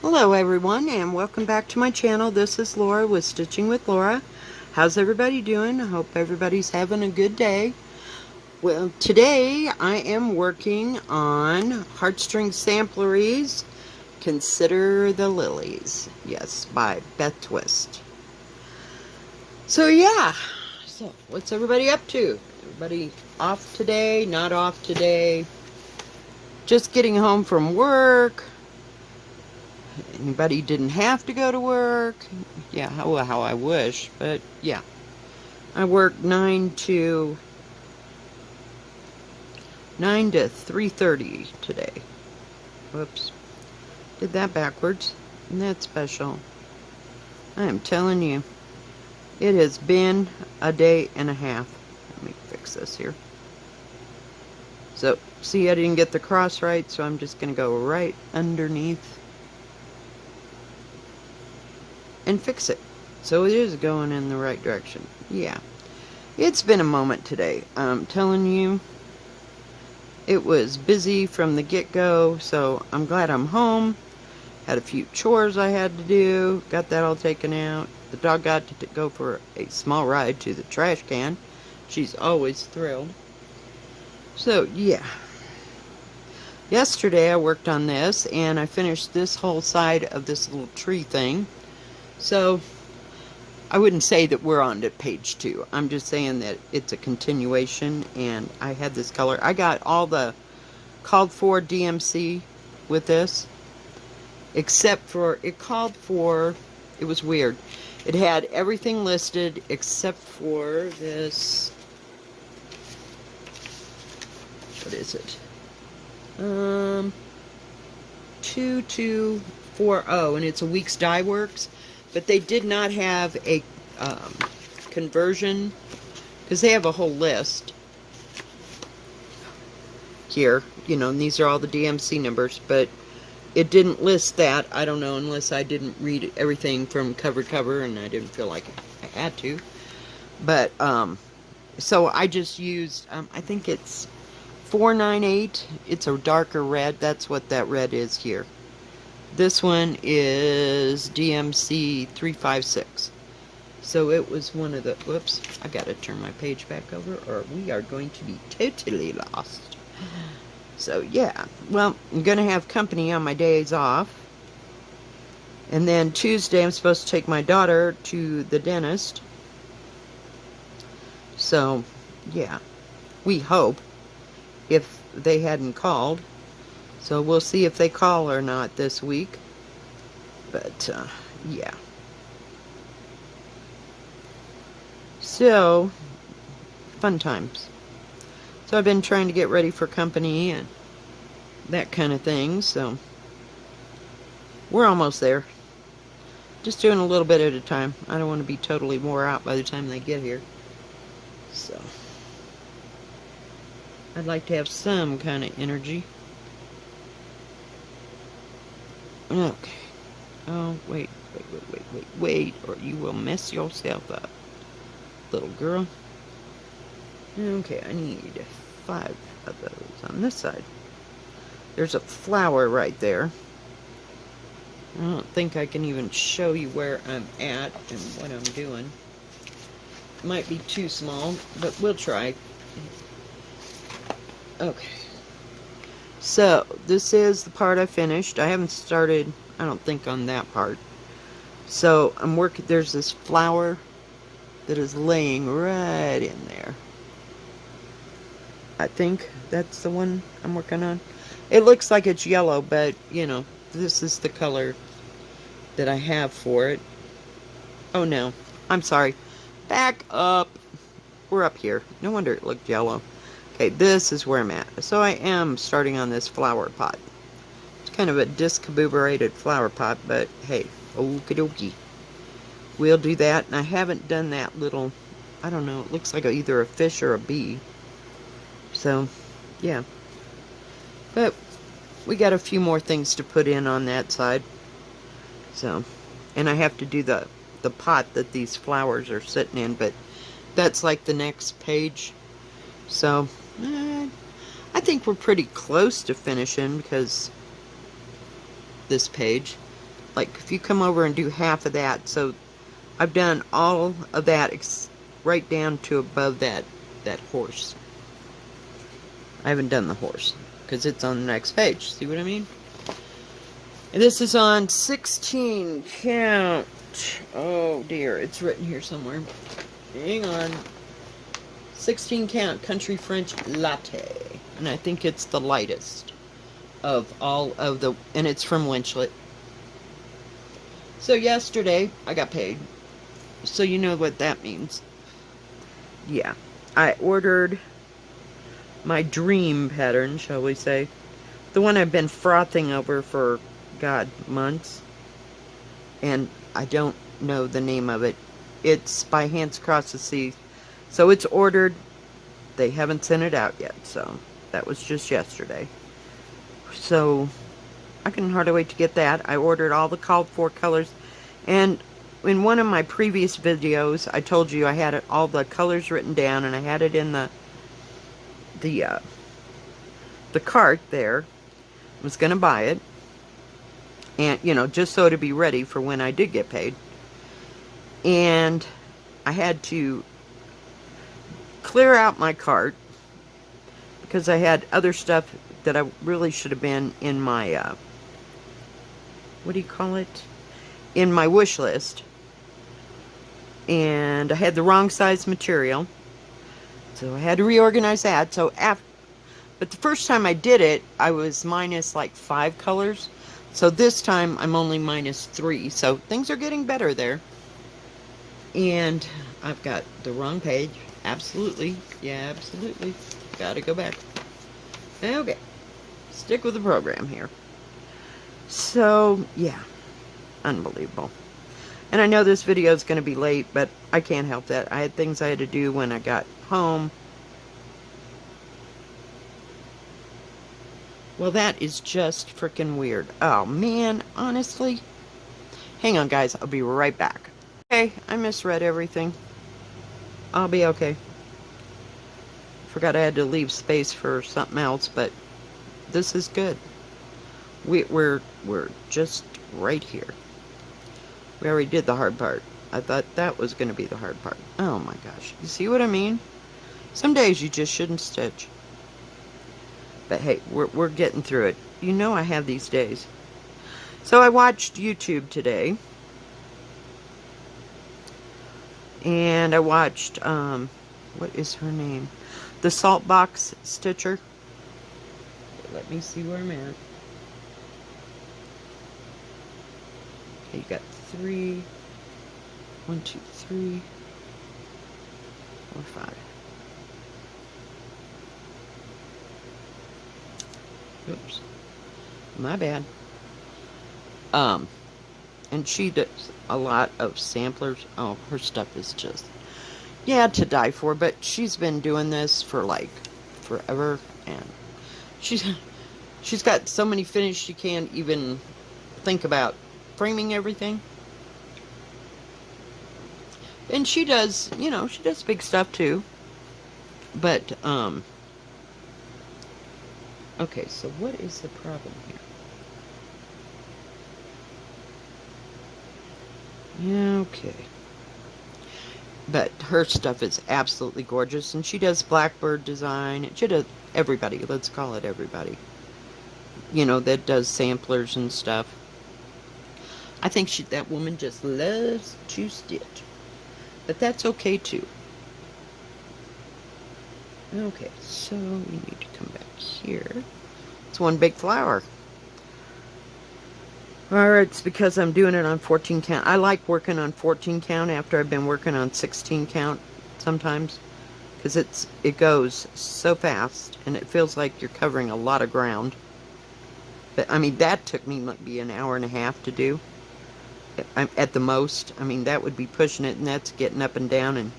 Hello everyone and welcome back to my channel. This is Laura with Stitching with Laura. How's everybody doing? I hope everybody's having a good day. Well, today I am working on Heartstring Sampleries, Consider the Lilies. Yes, by Beth Twist. So yeah, so what's everybody up to? Everybody off today? Not off today? Just getting home from work? Anybody didn't have to go to work? Yeah, how I wish, but yeah. I work 9 to 3:30 today. Whoops. Did that backwards. Isn't that special? I am telling you, it has been a day and a half. Let me fix this here. So, see, I didn't get the cross right, so I'm just going to go right underneath and fix it. So it is going in the right direction. Yeah. It's been a moment today. I'm telling you, it was busy from the get-go, so I'm glad I'm home. Had a few chores I had to do. Got that all taken out. The dog got to go for a small ride to the trash can. She's always thrilled. So, yeah. Yesterday I worked on this, and I finished this whole side of this little tree thing. So, I wouldn't say that we're on to page 2. I'm just saying that it's a continuation, and I had this color. I got all the called for DMC with this, except for, it called for, it was weird. It had everything listed except for this, what is it? 2240, and it's a Weeks Dye Works, but they did not have a conversion, because they have a whole list here, you know, and these are all the DMC numbers, but it didn't list that. I don't know, unless I didn't read everything from cover to cover, and I didn't feel like I had to. But, so I just used, I think it's 498. It's a darker red. That's what that red is here. This one is DMC 356. So it was one of the, whoops, I gotta turn my page back over or we are going to be totally lost. So yeah, well, I'm gonna have company on my days off. And then Tuesday I'm supposed to take my daughter to the dentist. So yeah, we hope, if they hadn't called. So we'll see if they call or not this week. But, yeah. So, fun times. So I've been trying to get ready for company and that kind of thing. So, we're almost there. Just doing a little bit at a time. I don't want to be totally wore out by the time they get here. So, I'd like to have some kind of energy. Okay. Oh, wait, or you will mess yourself up, little girl. Okay, I need 5 of those on this side. There's a flower right there. I don't think I can even show you where I'm at and what I'm doing. Might be too small, but we'll try. Okay. So, this is the part I finished. I haven't started, I don't think, on that part. So, I'm working, there's this flower that is laying right in there. I think that's the one I'm working on. It looks like it's yellow, but, you know, this is the color that I have for it. Oh, no. I'm sorry. Back up. We're up here. No wonder it looked yellow. Okay, this is where I'm at. So I am starting on this flower pot. It's kind of a discombobulated flower pot, but hey, okie dokie. We'll do that, and I haven't done that little, I don't know, it looks like either a fish or a bee. So, yeah. But we got a few more things to put in on that side. So, and I have to do the pot that these flowers are sitting in, but that's like the next page. So, I think we're pretty close to finishing, because this page, like if you come over and do half of that, so I've done all of that right down to above that horse. I haven't done the horse because it's on the next page. See what I mean? And this is on 16 count. Oh dear, it's written here somewhere. Hang on. 16 count country French latte. And I think it's the lightest of all of the, and it's from Winchlet. So yesterday I got paid. So you know what that means. Yeah. I ordered my dream pattern, shall we say. The one I've been frothing over for, God, months. And I don't know the name of it. It's by Hands Across the Sea. So it's ordered. They haven't sent it out yet. So that was just yesterday. So I can hardly wait to get that. I ordered all the called for colors. And in one of my previous videos, I told you I had all the colors written down. And I had it in the cart there. I was going to buy it. And, you know, just so to be ready for when I did get paid. And I had to clear out my cart because I had other stuff that I really should have been in my, what do you call it? In my wish list. And I had the wrong size material. So I had to reorganize that. So but the first time I did it, I was minus like 5 colors. So this time I'm only minus 3. So things are getting better there. And I've got the wrong page. Absolutely. Yeah, absolutely. Gotta go back. Okay. Stick with the program here. So, yeah. Unbelievable. And I know this video is going to be late, but I can't help that. I had things I had to do when I got home. Well, that is just freaking weird. Oh, man, honestly. Hang on, guys. I'll be right back. Okay, I misread everything. I'll be okay. Forgot I had to leave space for something else, but this is good. We're just right here. We already did the hard part. I thought that was going to be the hard part. Oh, my gosh. You see what I mean? Some days you just shouldn't stitch. But hey, we're getting through it. You know I have these days. So I watched YouTube today. And I watched, what is her name? The Salt Box Stitcher. Let me see where I'm at. Okay, you got 3. 1, 2, 3, 4, 5. Oops. My bad. And she does a lot of samplers. Oh, her stuff is just, yeah, to die for. But she's been doing this for like forever, and she's got so many finished she can't even think about framing everything. And she does, you know, she does big stuff too. But okay, so what is the problem here? Yeah, okay. But her stuff is absolutely gorgeous. And she does Blackbird design. She does everybody. Let's call it everybody. You know, that does samplers and stuff. I think that woman just loves to stitch. But that's okay too. Okay, so we need to come back here. It's one big flower. Alright, it's because I'm doing it on 14 count. I like working on 14 count after I've been working on 16 count sometimes. Because it goes so fast and it feels like you're covering a lot of ground. But I mean, that took me maybe an hour and a half to do. At the most. I mean, that would be pushing it, and that's getting up and down and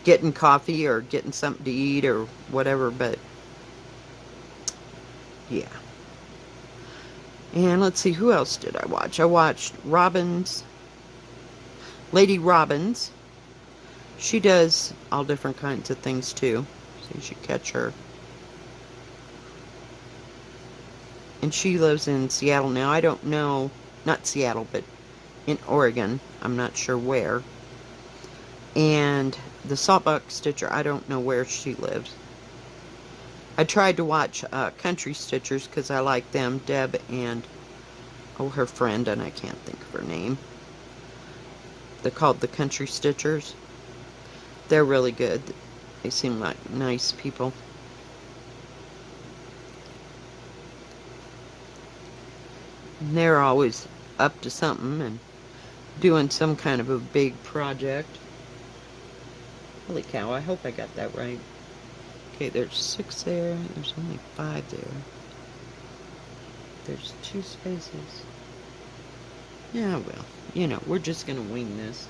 getting coffee or getting something to eat or whatever. But yeah. And let's see, who else did I watch? I watched Lady Robbins. She does all different kinds of things too, so you should catch her. And she lives in Seattle now. I don't know not Seattle, but in Oregon. I'm not sure where. And the Saltbuck Stitcher, I don't know where she lives. I tried to watch Country Stitchers because I like them. Deb and, oh, her friend, and I can't think of her name. They're called the Country Stitchers. They're really good. They seem like nice people. And they're always up to something and doing some kind of a big project. Holy cow, I hope I got that right. Okay, there's 6 there. There's only 5 there. There's 2 spaces. Yeah, well, you know, we're just going to wing this.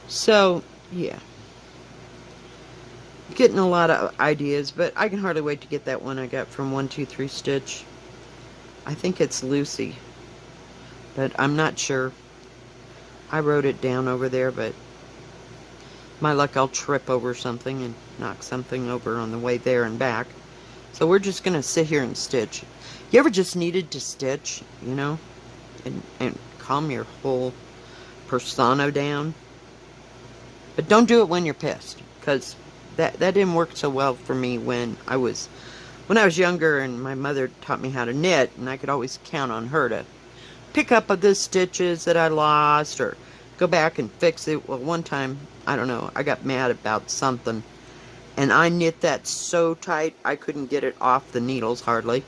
So, yeah. Getting a lot of ideas, but I can hardly wait to get that one I got from 123 Stitch. I think it's Lucy, but I'm not sure. I wrote it down over there, but my luck, I'll trip over something and knock something over on the way there and back. So we're just going to sit here and stitch. You ever just needed to stitch, you know, and calm your whole persona down? But don't do it when you're pissed, because that didn't work so well for me when I was younger, and my mother taught me how to knit, and I could always count on her to pick up the stitches that I lost or go back and fix it. Well, one time, I don't know, I got mad about something, and I knit that so tight I couldn't get it off the needles hardly.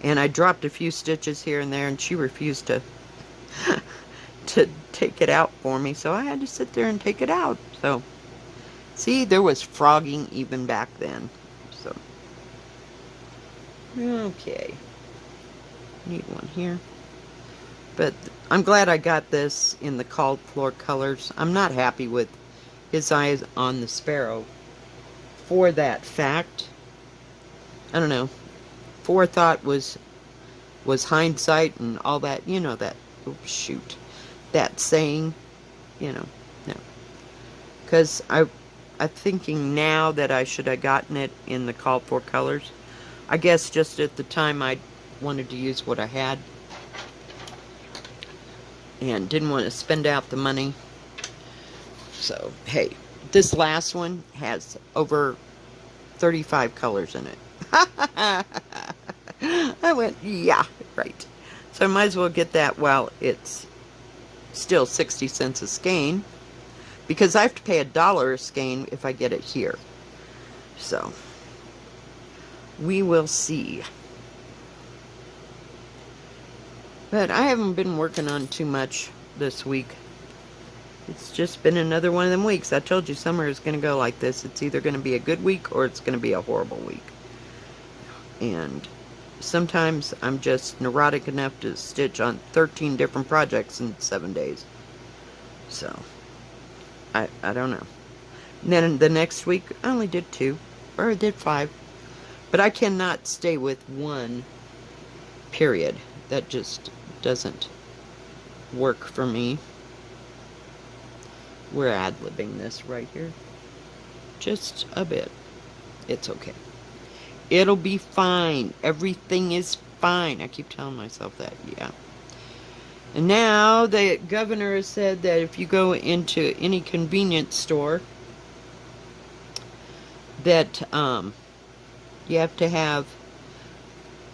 And I dropped a few stitches here and there, and she refused to to take it out for me, so I had to sit there and take it out. So, see, there was frogging even back then. So, okay. Need one here. But I'm glad I got this in the called floor colors. I'm not happy with his eyes on the sparrow for that fact. I don't know. Forethought was hindsight and all that. You know that. Oh, shoot. That saying. You know. No. Because I'm thinking now that I should have gotten it in the called for colors. I guess just at the time I wanted to use what I had. And didn't want to spend out the money. So, hey, this last one has over 35 colors in it. I went, yeah, right. So I might as well get that while it's still 60 cents a skein, because I have to pay $1 a skein if I get it here. So, we will see. But I haven't been working on too much this week. It's just been another one of them weeks. I told you summer is going to go like this. It's either going to be a good week or it's going to be a horrible week. And sometimes I'm just neurotic enough to stitch on 13 different projects in 7 days. So, I don't know. And then the next week, I only did 2. Or I did 5. But I cannot stay with one period. That just doesn't work for me. We're ad-libbing this right here. Just a bit. It's okay. It'll be fine. Everything is fine. I keep telling myself that, yeah. And now the governor has said that if you go into any convenience store, that you have to have,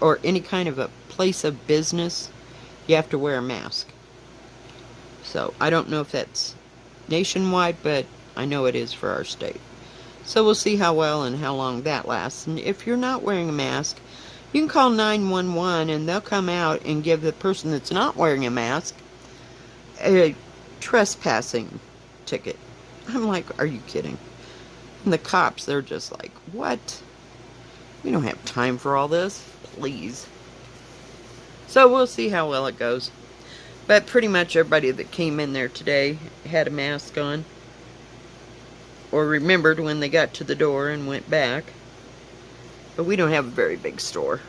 or any kind of a place of business, you have to wear a mask. So I don't know if that's nationwide, but I know it is for our state. So we'll see how well and how long that lasts. And if you're not wearing a mask, you can call 911 and they'll come out and give the person that's not wearing a mask a trespassing ticket. I'm like, are you kidding? And the cops, they're just like, what? We don't have time for all this. Please. So we'll see how well it goes. But pretty much everybody that came in there today had a mask on. Or remembered when they got to the door and went back. But we don't have a very big store.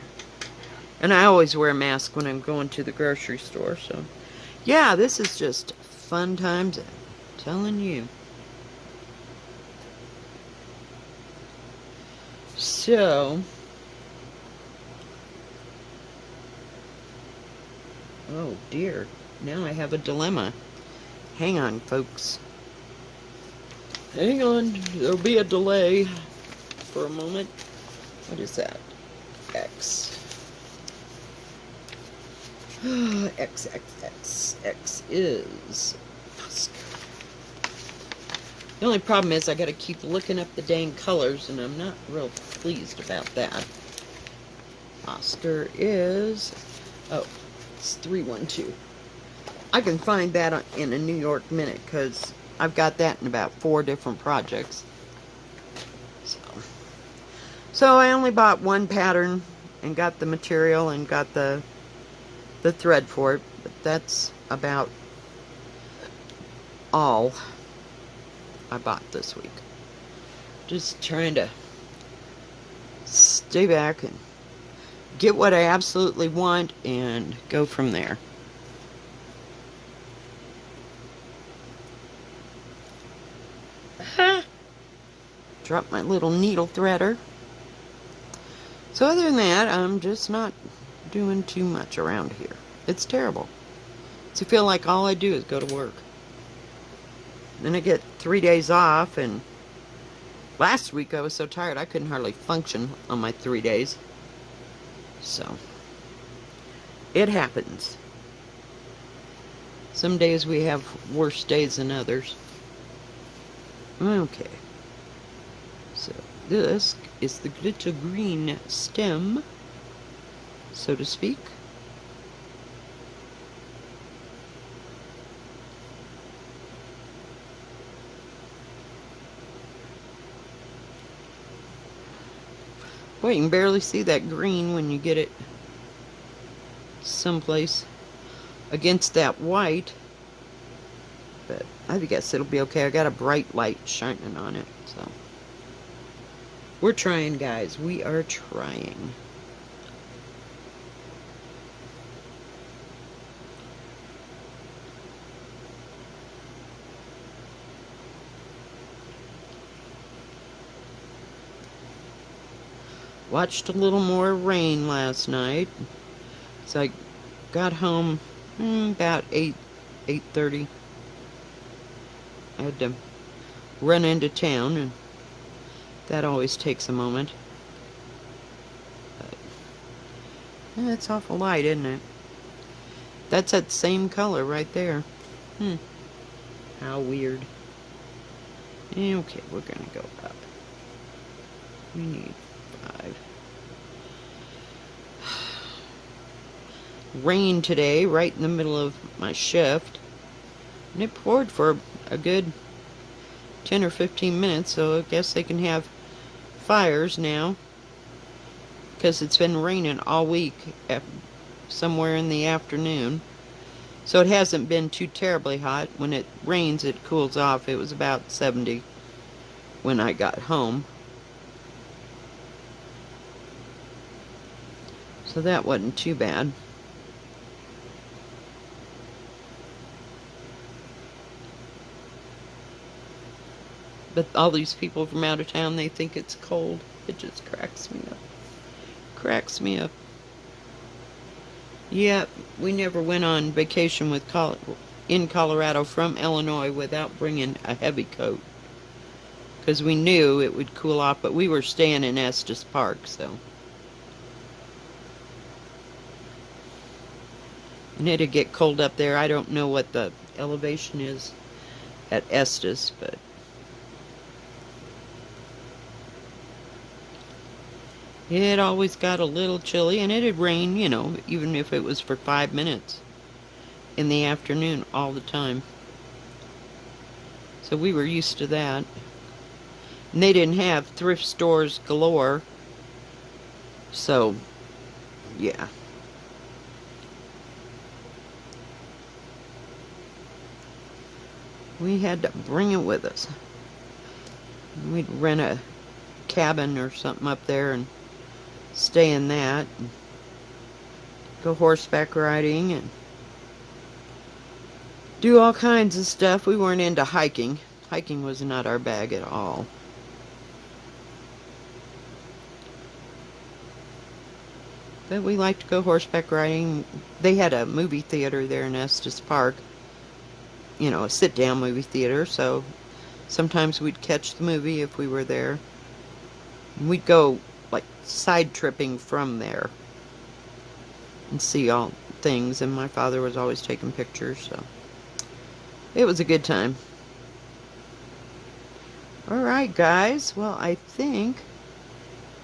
And I always wear a mask when I'm going to the grocery store. So, yeah, this is just fun times. I'm telling you. So, Oh dear. Now I have a dilemma. Hang on, folks. Hang on. There'll be a delay for a moment. What is that? X. X, X, X. X is Oscar. The only problem is I gotta keep looking up the dang colors, and I'm not real pleased about that. Oscar is... oh, it's 312. I can find that in a New York minute, because I've got that in about 4 different projects. So I only bought one pattern and got the material and got the thread for it, but that's about all I bought this week. Just trying to stay back and get what I absolutely want and go from there. Drop my little needle threader. So other than that, I'm just not doing too much around here. It's terrible. So I feel like all I do is go to work. Then I get 3 days off, and last week I was so tired I couldn't hardly function on my 3 days. So it happens. Some days we have worse days than others. Okay. So this is the glitter green stem, so to speak. Boy, you can barely see that green when you get it someplace against that white. But I guess it'll be okay. I got a bright light shining on it, so. We're trying, guys. We are trying. Watched a little more rain last night. So I got home about 8:30. I had to run into town, and that always takes a moment. But, it's awful light, isn't it? That's that same color right there. How weird. Okay, we're gonna go up. We need 5. Rain today, right in the middle of my shift. And it poured for a good 10 or 15 minutes, so I guess they can have fires now, because it's been raining all week somewhere in the afternoon. So it hasn't been too terribly hot. When it rains, it cools off. It was about 70 when I got home. So that wasn't too bad. But all these people from out of town, they think it's cold. It just cracks me up. Cracks me up. Yeah, we never went on vacation in Colorado from Illinois without bringing a heavy coat, because we knew it would cool off, but we were staying in Estes Park, so. And it'd get cold up there. I don't know what the elevation is at Estes, but it always got a little chilly, and it'd rain, even if it was for 5 minutes in the afternoon all the time. So we were used to that. And they didn't have thrift stores galore. So, yeah. We had to bring it with us. We'd rent a cabin or something up there and stay in that, and go horseback riding and do all kinds of stuff. We weren't into hiking. Hiking was not our bag at all. But we like to go horseback riding. They had a movie theater there in Estes Park, you know, a sit-down movie theater, so sometimes we'd catch the movie if we were there. And we'd go, like, side tripping from there and see all things, and my father was always taking pictures, so it was a good time. Alright, guys, well, I think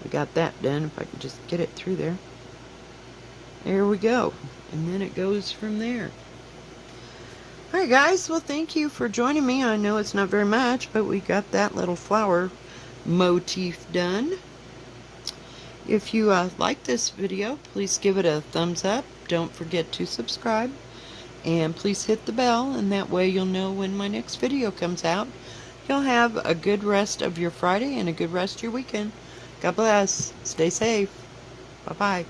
we got that done. If I can just get it through there. There we go. And then it goes from there. Alright, guys, well, thank you for joining me. I know it's not very much, but we got that little flower motif done. If you like this video, please give it a thumbs up. Don't forget to subscribe. And please hit the bell, and that way you'll know when my next video comes out. You'll have a good rest of your Friday and a good rest of your weekend. God bless. Stay safe. Bye-bye.